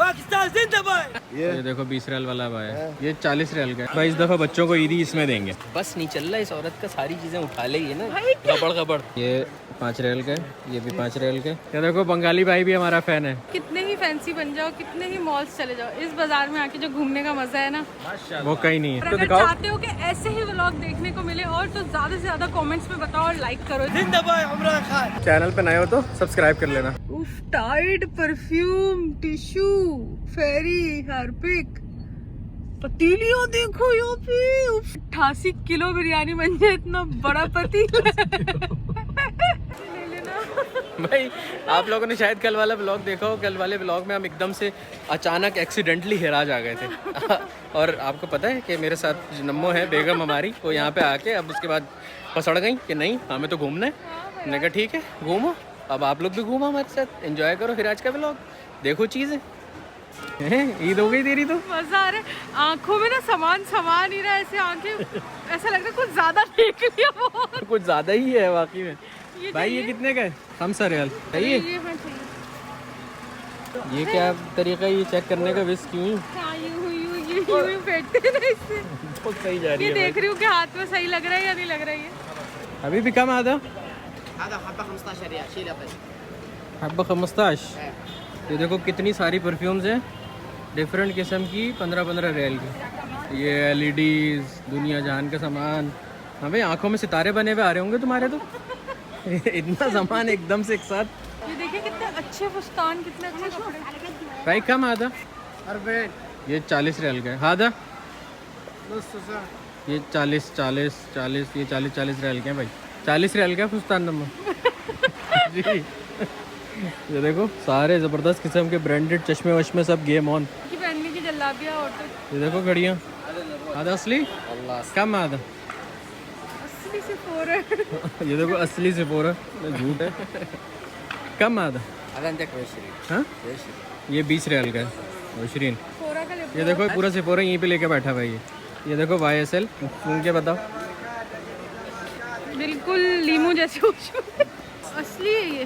पाकिस्तान जिंदाबाद। ये देखो 20 रियाल वाला भाई है, ये 40 रियाल का है भाई। इस दफा बच्चों को ईदी इसमें देंगे। बस नहीं चल रहा इस औरत का, सारी चीजें उठा ले ना गबड़ गबड़। ये 5 रियाल का है, ये भी 5 रियाल का है। ये देखो बंगाली भाई भी हमारा फैन है। कितने ही फैंसी बन जाओ, कितने ही मॉल्स चले जाओ, इस बाजार में आके जो घूमने का मजा है ना वो कहीं नहीं है। अगर चाहते हो कि ऐसे ही व्लॉग देखने को मिले और तो ज्यादा से ज्यादा कमेंट्स में बताओ और लाइक करो। जिंदाबाद इमरान खान। चैनल पे नए हो तो सब्सक्राइब कर लेना। उफ, टाइड, परफ्यूम, टिश्यू, फेरी, हार्पिक, पतीलियां देखो यहाँ पे। 88 किलो बिरयानी बन जाए, इतना बड़ा पतीला। ले लेना भाई आप लोगों ने शायद कल वाला व्लॉग देखा हो। कल वाले व्लॉग में हम एकदम से अचानक एक्सीडेंटली हिराज आ गए थे। और आपको पता है कि मेरे साथ नम्मो है, बेगम हमारी, वो यहाँ पे आके अब उसके बाद पसड़ गई कि नहीं हमें तो घूमना है। मैंने कहा ठीक है घूमो, अब आप लोग भी घूमो हमारे साथ, एंजॉय करो हिराज का व्लॉग, देखो चीज़ें। ईद हो गई तेरी तो। मजा आ रहा है, आंखों में ना सामान नहीं रहा, ऐसे आंखें ऐसा लग रहा है कुछ ज्यादा देख लिया वो। कुछ ज्यादा ही है वाकई में। भाई ये कितने का है? 5 रियाल चाहिए। ये क्या तरीका है ये चेक करने का? विस्क क्यों फेंटते ना इससे। बहुत सही जा रही है। ये देख रही हूँ कि हाथ में सही लग रहा है या नहीं लग रहा है। ये अभी भी कम आधा हब्बा 15। ये देखो कितनी सारी परफ्यूम्स हैं डिफरेंट किस्म की, 15 रियाल की। ये LEDs, दुनिया जहान का सामान। हाँ भाई आंखों में सितारे बने हुए आ रहे होंगे तुम्हारे तो। इतना सामान एकदम से एक साथ। ये देखिए कितने अच्छे फुस्तान, कितने अच्छे कपड़े। भाई कम आधा। ये 40 रियाल का है। आधा ये 40 ये 40 रियाल के हैं भाई। 40 रियाल का फुस्तान नंबर। जी ये देखो सारे जबरदस्त किस्म के ब्रांडेड चश्मे वश्मे सब गेम ऑन की पहनने की जल्लाबियाँ और तो। ये देखो घड़ियाँ। आधा असली कम आधा असली से 4 है। ये देखो असली से 4 है, झूठ है। कम आधा। हाँ ये 20 रियाल का है। 20 ये देखो पूरा से 4 यहीं पे लेके बैठा भाई। ये देखो YSL सुन के बताओ। बिल्कुल लीमू जैसी खुशबू। असली है ये।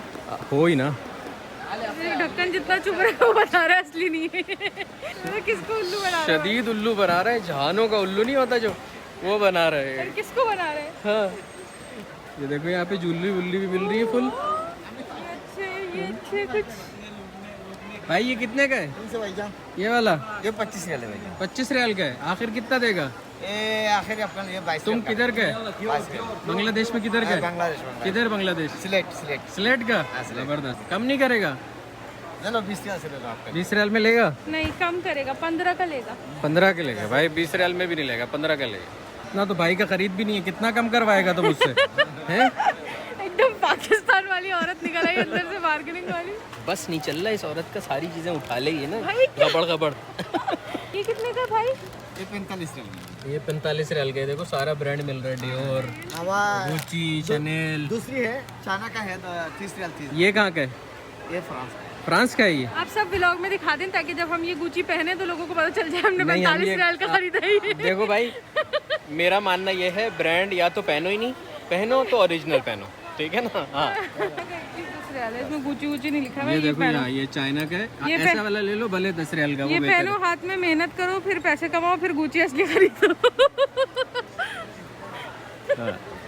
हो ही ना। ढक्कन जितना चुप रहा है वो बता रहा है असली नहीं है। तो किसको उल्लू बना रहा है? शदीद उल्लू बना रहा है। जहानों का उल्लू नहीं होता जो, वो बना रहे हैं। किसको बना रहे हैं? हाँ ये देखो यहाँ पे जुल्ली वुल्ली भी मिल रही है फुल। ये अच्छे कुछ। भाई ये कितने का है? ये वाला ये 25 रियाल है भैया। 25 रियाल का है। आखिर कितना देगा? ये आखिर आपका ये 22। तुम किधर का है? बांग्लादेश में किधर का है? बांग्लादेश। किधर बांग्लादेश? सिलेट का। जबरदस्त। कम नहीं करेगा? चलो 20 रियाल से ले लो आपका। 20 रियाल में लेगा? नहीं कम करेगा, 15 का लेगा। 15 का लेगा भाई। 20 रियाल में भी नहीं लेगा, 15 का लेगा। इतना तो भाई का खरीद भी नहीं है, कितना कम करवाएगा तो मुझसे? हैं? एकदम पाकिस्तान वाली औरत निकल आई अंदर से, बार्गेनिंग वाली। बस नहीं चल रहा इस औरत का, सारी चीजें उठा ले ना गबड़ गबड़। ये कितने का भाई? ये 45 रियाल। ये 45 रियाल का है। देखो सारा ब्रांड मिल रहा है, डियोर, गुची, शनेल। दूसरी है चाइना का है 30 रियाल 30। ये कहाँ का है? ये फ्रांस का है ये। आप सब व्लॉग में दिखा दें ताकि जब हम ये गुची पहने तो लोगों को पता चल जाए हमने 45 रियाल का खरीदा ही। देखो भाई मेरा मानना ये है ब्रांड या तो पहनो ही नहीं, पहनो तो ओरिजिनल पहनो, ठीक है ना? हाँ इसमें गुची गुची नहीं लिखा है। ये देखो यहाँ ये चाइना का है। ऐसा वाला ले लो भले 10 रियाल का। ये पहनो, हाथ में मेहनत करो, फिर पैसे कमाओ, फिर गुची असली खरीदो।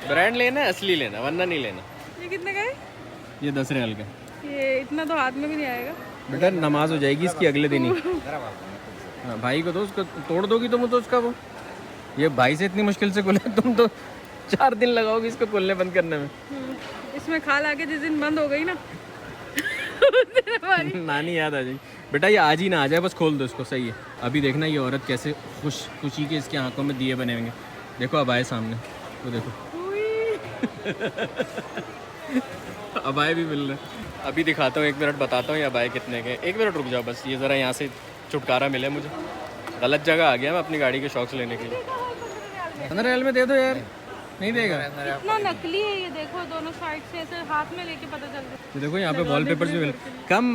ब्रांड लेना है असली लेना, वरना नहीं लेना। ये कितने का है? ये 10 रियाल का। ये इतना तो हाथ में भी नहीं आएगा बेटा। नमाज हो जाएगी इसकी अगले दिन ही। हाँ भाई को तो उसको तोड़ दोगी तुम तो उसका वो। ये भाई से इतनी मुश्किल से खुला, तुम तो 4 दिन लगाओगे इसको खोलने बंद करने में। इसमें खाल आके जिस दिन बंद हो गई ना नानी याद आ जाएगी। बेटा ये आज ही ना आ जाए, बस खोल दो इसको, सही है। अभी देखना ये औरत कैसे खुशी के इसकी आंखों में दिए बने होंगे। देखो अब आए सामने तो देखो। अब आए भी मिल रहे। अभी दिखाता हूँ, 1 मिनट बताता हूँ ये अबाए कितने के। 1 मिनट रुक जाओ बस, ये ज़रा यहाँ से छुटकारा मिले मुझे। गलत जगह आ गया मैं अपनी गाड़ी के शौक लेने के लिए। 15 रियाल में दे दो यार। नहीं देगा? इतना नकली है ये। देखो दोनों साइड से ऐसे हाथ में लेके पता चल रहा है। ये देखो यहाँ पे वॉलपेपर्स भी मिल। कम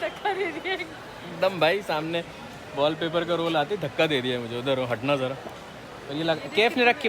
धक्का दे दिया एकदम भाई सामने वॉलपेपर का रोल आते धक्का दे दिया मुझे, उधर हटना ज़रा। और ये लगा कैफ नहीं रखी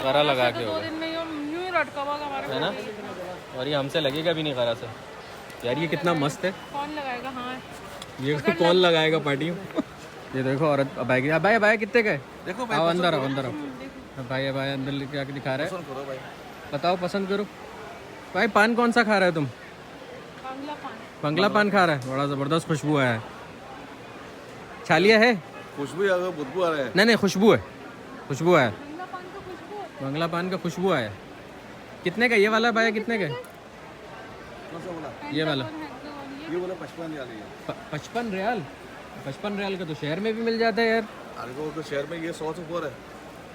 गरा लगा के 2 दिन में यूं ही लटका हुआ हमारे है ना। और ये हमसे लगेगा भी नहीं गरा से। यार ये कितना मस्त है, कौन लगाएगा। हाँ ये कौन लगाएगा पार्टी में। ये देखो औरत अबाई की, अबाई अबाई कितने का है? देखो आओ अंदर आओ अंदर आओ। भाई अबाई अंदर क्या दिखा रहा है, पसंद करो भाई। बताओ पसंद करो। भाई पान कौन सा खा रहा है तुम? बांग्ला पान। बंगला पान खा रहा है, बड़ा ज़बरदस्त खुशबू आया है। छालिया है? खुशबू आ गई, बदबू आ रहा है। नहीं खुशबू है, खुशबू आया। बांग्ला पान का खुशबू। बंगला पान का खुशबू आया। कितने का ये वाला भाई, कितने का है? कौन सा बोला? ये वाला ये बोला 55 रियाल है। 55 रियाल। 55 रियाल का तो शहर में भी मिल जाता है यार। अरे वो तो शहर में ये 100 से ऊपर है।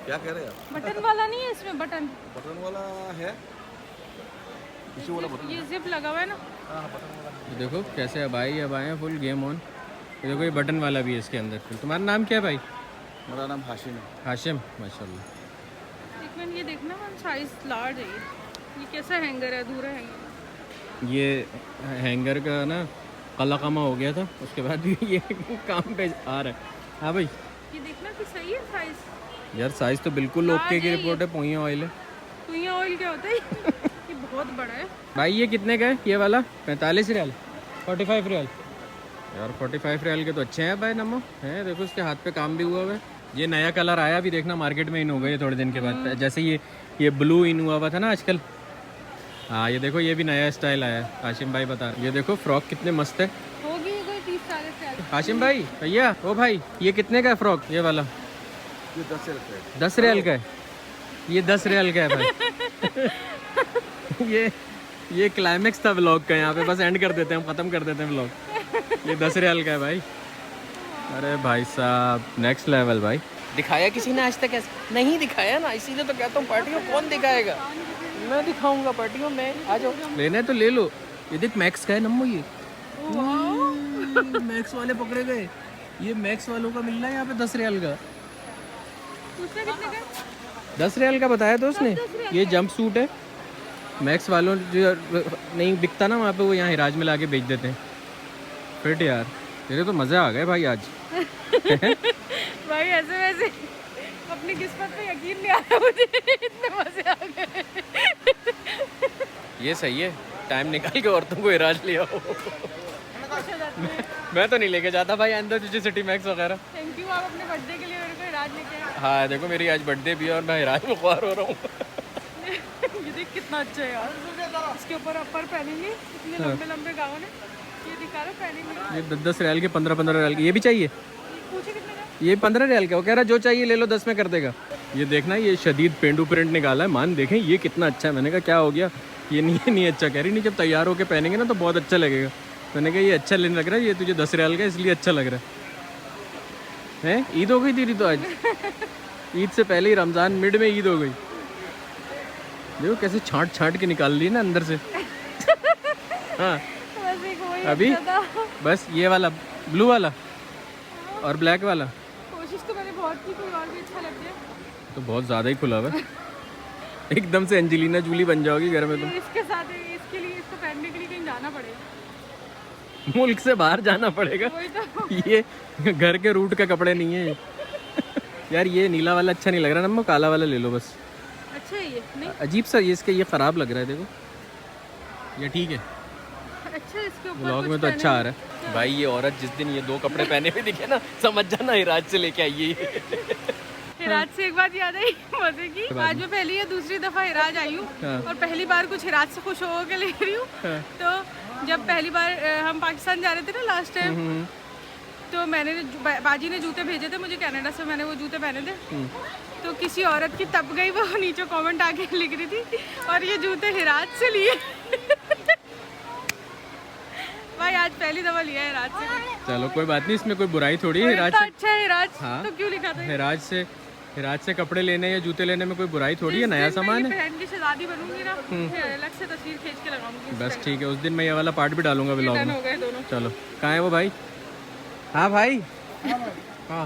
क्या कह रहे हैं आप? बटन वाला नहीं है इसमें, बटन बटन वाला है, इसी वाला बटन। ये जिप लगा हुआ है ना। हाँ बटन वाला। तो देखो कैसे अब आए हैं फुल गेम ऑन। ये देखो ये बटन वाला भी है इसके अंदर। तुम्हारा नाम क्या है भाई? मेरा नाम हाशिम है। हाशिम, माशाल्लाह। एक मिनट ये देखना, साइज लार्ज है ये कैसा हैंगर है, अधूरा हैंगर। ये हैंगर का ना कला कमा हो गया था, उसके बाद भी ये काम पे आ रहा है। हाँ भाई ये देखना कि सही है साइज। यार साइज़ तो बिल्कुल ओके की रिपोर्ट है। पोइया ऑयल है। कुइया ऑयल क्या होता है? ये बहुत बड़ा है भाई। ये कितने का है ये वाला? 45 रियाल, 45 रियाल। यार 45 रियाल के तो अच्छे हैं भाई नमो है। देखो इसके हाथ पे काम भी हुआ हुआ है। ये नया कलर आया भी, देखना मार्केट में इन हो गए थोड़े दिन के बाद। जैसे ये ब्लू इन हुआ था ना आजकल। हाँ ये देखो ये भी नया स्टाइल आया है। हाशिम भाई बता रहे। ये देखो फ्रॉक कितने मस्त है। होगी कोई 30-40 रियाल। हाशिम भाई भैया ओ भाई ये कितने का है फ्रॉक ये वाला? ये 10 रियाल का है। 10 रियाल का है। ये 10 रियाल का है भाई। ये क्लाइमेक्स था व्लॉग का, यहाँ पे बस एंड कर देते हैं हम, ख़त्म कर देते हैं व्लॉग। ये 10 रियाल का है भाई। अरे भाई साहब नेक्स्ट लेवल भाई। दिखाया किसी ने आज तक ऐसा नहीं दिखाया ना, इसीलिए तो कहता हूँ पार्टियों कौन दिखाएगा। मैं दिखाऊंगा पार्टियों में, आ जाओ। लेना है तो ले लो। ये देख मैक्स का है नम्मो। ये मैक्स वाले पकड़े गए। ये मैक्स वालों का मिल रहा है यहाँ पे 10 रियाल का। उसने कितने का? 10 रियाल का बताया तो उसने। ये जंप सूट है मैक्स वालों जो नहीं बिकता ना वहाँ पे, वो यहाँ हिराज में ला के बेच देते हैं। फिट यार तेरे तो मज़े आ गए भाई आज। भाई ऐसे वैसे अपनी किस्मत पे यकीन नहीं आ रहा मुझे, इतने मजे आ गए। ये सही है, टाइम निकाल के औरतों को हिराज ले आओ। मैं तो नहीं लेके जाता भाई अंदर तुझे सिटी मैक्स वगैरह। थैंक यू, आप अपने बर्थडे के लिए मेरे को राज लेके आए। हाँ देखो मेरी आज बर्थडे भी है और मैं हिराज में ख्वार हो रहा हूँ। ये देख कितना अच्छा है यार। इसके ऊपर अपर पहनेंगे, इतने लंबे लंबे गाउन है। ये दिखा रहा पहनेंगे। ये 10 रियाल के 15 रियाल के। ये भी चाहिए? पूछे कितने का? ये 15 रियाल का। वो कह रहा जो चाहिए ले लो, 10 में कर देगा। ये देखना ये शदीद पेंडू प्रिंट निकाला है। मान देखें ये कितना अच्छा है। मैंने कहा क्या हो गया? ये नहीं अच्छा। कह रही नहीं जब तैयार होकर पहनेंगे ना तो बहुत अच्छा लगेगा। मैंने कहा ये अच्छा लेने लग रहा है, ये तुझे 10 रियाल का इसलिए अच्छा लग रहा है। ईद हो गई तेरी तो आज। ईद से पहले ही रमज़ान मिड में ईद हो गई। देखो कैसे छांट छांट के निकाल ली ना अंदर से। हाँ बस एक वही अभी अच्छा था। बस ये वाला ब्लू वाला और ब्लैक वाला। कोशिश तो मैंने बहुत की, कोई और भी अच्छा लग जाए। तो बहुत ज़्यादा ही खुला हुआ है। एकदम से एंजेलिना जूली बन जाओगी घर में तुम। इसके साथ इसके लिए, इसको पहनने के लिए कहीं जाना पड़ेगा। मुल्क से बाहर जाना पड़ेगा। वही तो। ये घर के रूट के कपड़े नहीं है। यार ये नीला वाला अच्छा नहीं लग रहा ना, काला वाला ले लो बस। अच्छा है ये नहीं अजीब सा ये इसके ये ख़राब लग रहा है। देखो ये ठीक है, अच्छा, इसके ऊपर ब्लॉग कुछ में तो अच्छा पहने आ रहा है। भाई ये औरत जिस दिन ये 2 कपड़े पहने हुए दिखे ना, समझ जाना हिराज से लेके आई है। हिराज से एक बात याद आई मजे की। आज मैं पहली या दूसरी दफा हिराज आई हूँ हाँ। और पहली बार कुछ हिराज से खुश हो के ले रही हूँ। हाँ। तो जब पहली बार हम पाकिस्तान जा रहे थे ना लास्ट टाइम, तो मैंने बाजी ने जूते भेजे थे मुझे कनाडा से, मैंने वो जूते पहने थे। तो किसी औरत की तब गई, वो नीचे कमेंट आके लिख रही थी और ये जूते हिराज से लिए। भाई आज पहली दफा लिया है हिराज से। चलो कोई बात नहीं, इसमें कोई बुराई थोड़ी है। हिराज से अच्छा है हिराज। हाँ। तो क्यों लिखा था? हिराज से कपड़े लेने या जूते लेने में कोई बुराई थोड़ी है, नया सामान है। पहन के शहजादी बनूंगी ना, फिर अलग से तस्वीर खींच के लगाऊंगी। बस ठीक है, उस दिन मैं ये वाला पार्ट भी डालूंगा व्लॉग डन में। हो गए दोनों। चलो कहाँ है वो भाई? हाँ भाई हाँ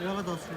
ये वाला 10 है.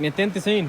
290.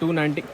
290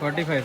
45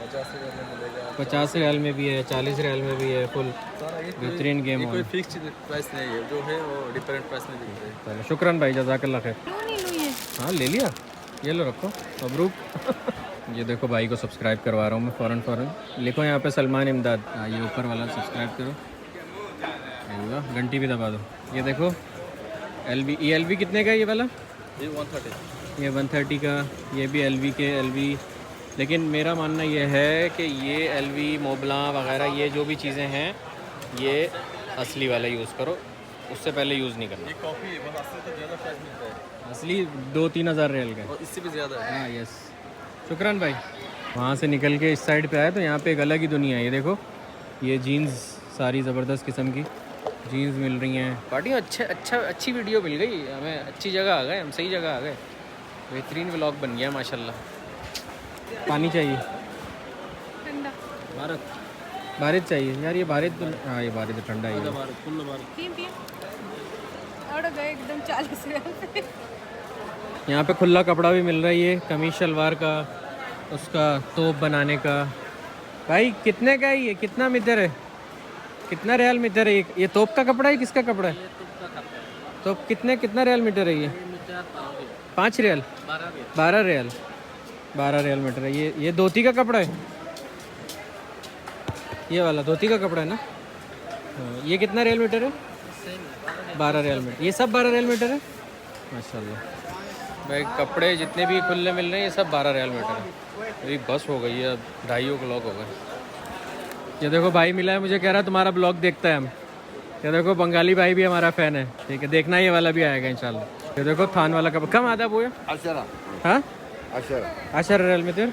50 रियाल में मिलेगा। 50 रियाल में भी है, 40 रियाल में भी है, फुल सारा ये बेहतरीन गेम कोई है। फिक्स प्राइस नहीं है, जो है वो डिफरेंट प्राइस में मिलता है। चलो शुक्रान भाई, जज़ाकल्लाह खैर। क्यों नहीं लूँ ये? हाँ ले लिया, ये लो रखो, मबरूक। ये देखो भाई को सब्सक्राइब करवा रहा हूँ मैं फ़ौरन। लिखो यहाँ पे सलमान इमदाद, हाँ ये ऊपर वाला सब्सक्राइब करो, अल्लाह घंटी भी दबा दो। ये देखो LV, ये LV कितने का है ये वाला? ये 130। ये 130 का, ये भी LV के LV। लेकिन मेरा मानना ये है कि ये LV मोबला वगैरह ये जो भी चीज़ें हैं ये असली वाला यूज़ करो, उससे पहले यूज़ नहीं करना। ये कॉफ़ी है, बस असली तो ज़्यादा प्राइस मिलता है, असली 2-3 हज़ार रियाल का है। और इससे भी ज़्यादा है। हाँ यस, शुक्रान भाई। वहाँ से निकल के इस साइड पे आए तो यहाँ पे एक अलग ही दुनिया है। ये देखो ये जीन्स सारी ज़बरदस्त किस्म की जीन्स मिल रही हैं। पार्टी अच्छी वीडियो मिल गई हमें, अच्छी जगह आ गए हम, सही जगह आ गए, बेहतरीन व्लॉग बन गया माशाल्लाह। पानी चाहिए? ठंडा बारिश चाहिए यार, ये बारिश तो, हाँ ये बारिश तो ठंडा ही है। पिए और गए एकदम 40 रियाल पे। यहाँ पे खुला कपड़ा भी मिल रहा है, ये कमीज शलवार का, उसका तोप बनाने का। भाई कितने का है ये, कितना मीटर है, कितना रियाल मीटर है ये तोप का कपड़ा है, किसका कपड़ा है? तो कितना रियाल मीटर है ये? 5 रियाल, 12 रियाल मीटर है। ये धोती का कपड़ा है, ये वाला धोती का कपड़ा है ना। हाँ, ये कितना रियाल मीटर है? 12 रियाल मीटर। ये सब 12 रियाल मीटर है माशाल्लाह। भाई कपड़े जितने भी खुले मिल रहे हैं ये सब 12 रियाल मीटर है। मेरी बस हो गई है, 2:30 क्लॉक हो गए। ये देखो भाई मिला है मुझे, कह रहा है तुम्हारा ब्लॉग देखता है हम। ये देखो बंगाली भाई भी हमारा फ़ैन है, ठीक है देखना, ये वाला भी आएगा इंशाल्लाह। ये देखो थान वाला कपड़ा कम आधा वो है। 10 हाँ 10 रियाल मीटर,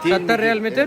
70 रियाल मीटर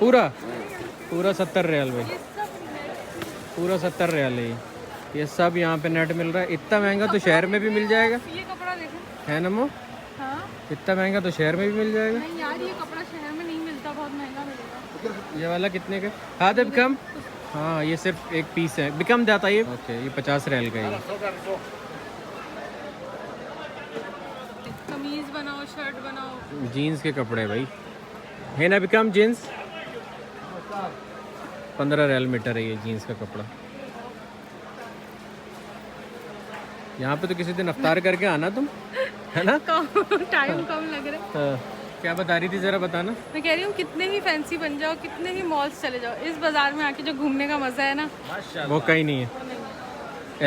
पूरा 70 रियाल भाई, पूरा 70 रियाल है ये सब यहाँ पे नेट मिल रहा है। इतना महंगा तो शहर में भी मिल जाएगा, ये कपड़ा देखो। है नमो? हाँ इतना महंगा तो शहर में भी मिल जाएगा। नहीं यार, ये कपड़ा शहर में नहीं मिलता, बहुत महंगा मिलेगा। ये वाला कितने का? हाँ तो बिकम, हाँ ये सिर्फ एक पीस है, बिकम जाता है ये। ओके ये 50 रियाल का है। कमीज बनाओ, शर्ट बनाओ। जीन्स के कपड़े भाई है ना, बिकम जीन्स 15 रियाल मीटर है ये जीन्स का कपड़ा। यहाँ पे तो किसी दिन अफ्तार करके आना तुम, है ना? टाइम कम लग रहा है। हाँ। क्या बता रही थी ज़रा बताना। मैं कह रही हूँ कितने ही फैंसी बन जाओ, कितने ही मॉल्स चले जाओ, इस बाजार में आके जो घूमने का मजा है ना, वो कहीं नहीं है।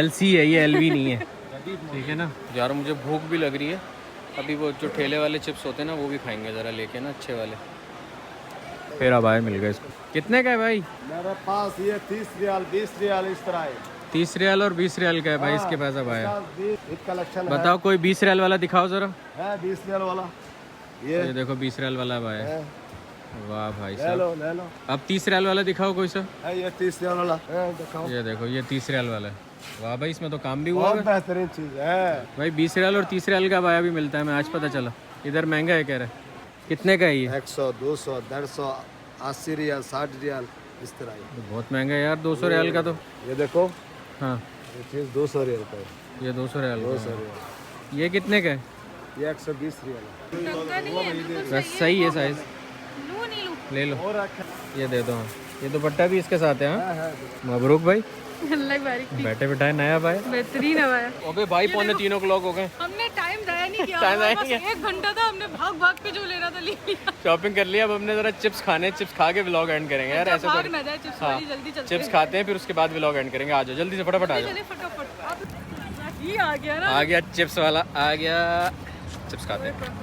LC है ये, LV नहीं है, ठीक है ना यार। मुझे भूख भी लग रही है, अभी वो जो ठेले वाले चिप्स होते हैं ना वो भी खाएंगे ज़रा लेके ना, अच्छे वाले। फिर अब आए मिल गए इसको। कितने का है भाई? मेरे पास ये 30 रियाल 20 रियाल इस तरह है। 30 रियाल और 20 रियाल का है भाई इसके पास अब आया। कलेक्शन बताओ कोई 20 रियाल वाला दिखाओ ज़रा। है 20 रियाल वाला, ये देखो 20 रियाल वाला अब आया। वाह भाई ले साहब, लो। अब 30 रियाल वाला दिखाओ कोई सा। है ये 30 रियाल वाला, दिखाओ। ये देखो ये 30 रियाल वाला है। वाह भाई इसमें तो काम भी हुआ बहुत है बेहतरीन चीज़ है भाई। 20 रियाल और 30 रियाल का बाया भी मिलता है, मैं आज पता चला। इधर महंगा है कह रहे। कितने का है ये? 100 200 150 80 रियाल 60 रियाल इस तरह है। बहुत महंगा है यार 200 रियाल का तो। ये देखो, हाँ ये चीज़ 200 रियाल का है। ये 200 रियाल का 200 है। रियाल, ये कितने का है? ये 120 रियाल है। टक्का नहीं है, बिल्कुल बस सही है साइज, लूँ नहीं लूँ। ले लो। और रखा ये दे दो। हाँ ये दुपट्टा भी इसके साथ है। हाँ है। मबरूक भाई, अल्लाह बारिक थी, बैठे बिठाए नया भाई। बेहतरीन हवाया। अबे भाई 2:45 क्लॉक हो गए, हमने टाइम जाया नहीं किया, टाइम हमारे जाया पास 1 घंटा था, हमने भाग भाग के जो लेना था ले लिया। शॉपिंग कर लिया। अब हमने ज़रा चिप्स खाने, चिप्स खा के व्लॉग एंड करेंगे यार, ऐसे भाग तो। ना जाए चिप्स हाँ वाली, जल्दी चलते चिप्स खाते हैं फिर उसके बाद व्लॉग एंड करेंगे। आ जाओ जल्दी से, फटाफट आ जाओ। चले फटाफट। आप ये आ गया ना, आ गया चिप्स वाला, आ गया। चिप्स खाते हैं।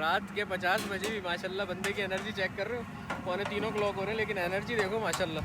रात के 50 बजे भी माशाल्लाह बंदे की एनर्जी चेक कर रहे हो। 2:45 क्लॉक हो रहे हैं लेकिन एनर्जी देखो माशाल्लाह।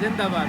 जिंदाबाद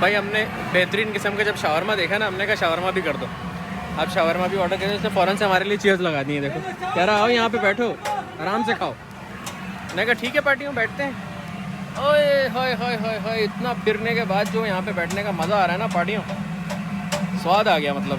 भाई। हमने बेहतरीन किस्म का जब शावरमा देखा ना, हमने कहा शावरमा भी कर दो। अब शावरमा भी ऑर्डर करें, उसने फ़ौरन से हमारे लिए चेयर्स लगा दी हैं। देखो कह रहा आओ यहाँ पे बैठो आराम से खाओ। मैंने कहा ठीक है पार्टियों बैठते हैं। ओए होए होए होए होए, इतना फिरने के बाद जो यहाँ पे बैठने का मज़ा आ रहा है ना पार्टियों, स्वाद आ गया मतलब।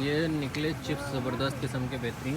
ये निकले चिप्स ज़बरदस्त किस्म के बेहतरीन।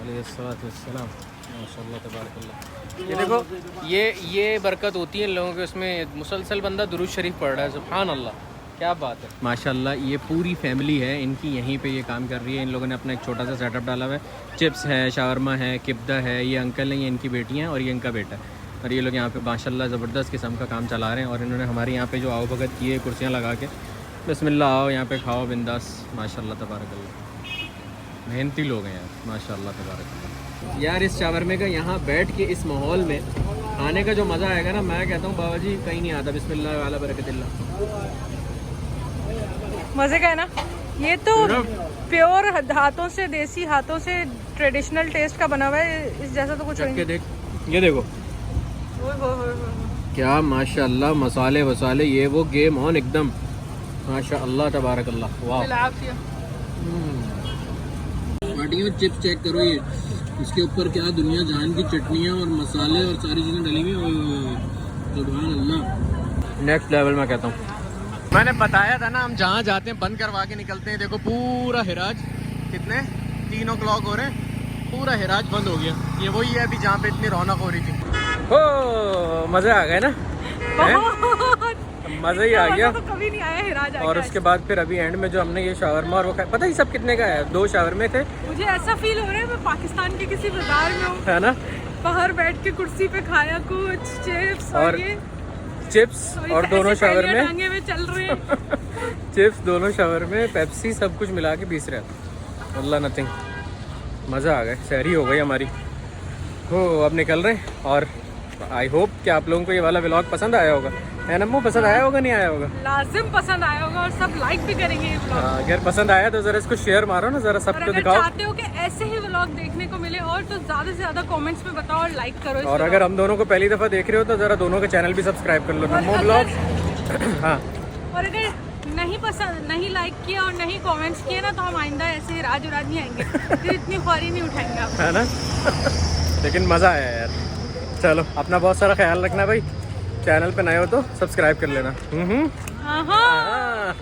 अलैहिस्सलाम माशाअल्लाह तबारकल्लाह। ये देखो ये बरकत होती है इन लोगों के, उसमें मुसलसल बंदा दुरूद शरीफ पढ़ रहा है, सुभान अल्लाह क्या बात है माशाअल्लाह। ये पूरी फैमिली है इनकी यहीं पे ये काम कर रही है। इन लोगों ने अपना एक छोटा सा सेटअप डाला हुआ है, चिप्स है, शावरमा है, किब्दा है, ये अंकल हैं, ये इनकी बेटियाँ हैं और ये इनका बेटा है। और ये लोग यहाँ पे माशाअल्लाह ज़बरदस्त किस्म का काम चला रहे हैं। और इन्होंने हमारे यहाँ पे जो आओ भगत की है कुर्सियाँ लगा के, बिस्मिल्लाह आओ यहाँ पे खाओ बिंदास, माशाअल्लाह तबारकल्लाह। मेहनती लोग हैं यार माशाअल्लाह तबारकल्लाह। यार इस शावरमे का यहाँ बैठ के इस माहौल में खाने का जो मज़ा आएगा ना, मैं कहता हूँ बाबा जी कहीं नहीं आता। बिस्मिल्लाह वाला बरकतिल्लाह। मज़े का है ना ये तो, प्योर हाथों से, देसी हाथों से ट्रेडिशनल टेस्ट का बना हुआ है, इस जैसा तो कुछ चख के नहीं। देख, ये देखो ओए होए होए होए। क्या माशाअल्लाह, मसाले वसाले ये वो गेम ऑन एकदम माशाअल्लाह तबारकल्लाह। वाह बिलाफिया। पार्टियों चिप्स चेक करो, ये इसके ऊपर क्या दुनिया जहान की चटनियाँ और मसाले और सारी चीज़ें डली हुई हैं। सुभान अल्लाह, नेक्स्ट लेवल मैं कहता हूँ। मैंने बताया था ना हम जहाँ जाते हैं बंद करवा के निकलते हैं। देखो पूरा हिराज, कितने 3 o'clock हो रहे हैं, पूरा हिराज बंद हो गया। ये वही है अभी जहाँ पे इतनी रौनक हो रही थी। हो मज़े आ गए ना, मज़ा ही आ गया। तो कभी नहीं आया हिराज आ और गया। उसके बाद फिर अभी एंड में जो हमने ये शावरमा और वो खाया, पता ही सब कितने का है, 2 शावरमे थे मुझे ऐसा फील हो रहा है मैं पाकिस्तान के किसी बाजार में हूँ, है ना। बाहर बैठ के कुर्सी पे खाया कुछ चिप्स और और ये चिप्स और दोनों शावरमे, टांगे में चल रहे हैं। चिप्स दोनों शावरमे, पेप्सी सब कुछ मिला के 20 रहा। अल्लाह नथिंग, मज़ा आ गया। सहरी हो गई हमारी। हो अब निकल रहे हैं। और आई होप कि आप लोगों को ये वाला व्लॉग पसंद आया होगा। है नम्मू, पसंद आया होगा नहीं आया होगा? लाजिम पसंद आया होगा और सब लाइक भी करेंगे ये व्लॉग। हाँ, अगर पसंद आया तो ज़रा इसको शेयर मारो ना, ज़रा और सबको अगर दिखाओ। चाहते हो कि ऐसे ही व्लॉग देखने को मिले और तो ज़्यादा से ज़्यादा कमेंट्स में बताओ और लाइक करो इस और अगर हम दोनों को पहली दफ़ा देख रहे हो तो ज़रा दोनों का चैनल भी सब्सक्राइब कर लो, नम्मू ब्लॉग। हाँ, और अगर नहीं पसंद, नहीं लाइक किया और नहीं कमेंट्स किए ना, तो हम आइंदा ऐसे ही राज नहीं आएंगे, फिर इतनी ख्वारी नहीं उठाएंगे आप। है ना। लेकिन मज़ा आया यार। चलो अपना बहुत सारा ख्याल रखना भाई, चैनल पे नए हो तो सब्सक्राइब कर लेना। हाँ।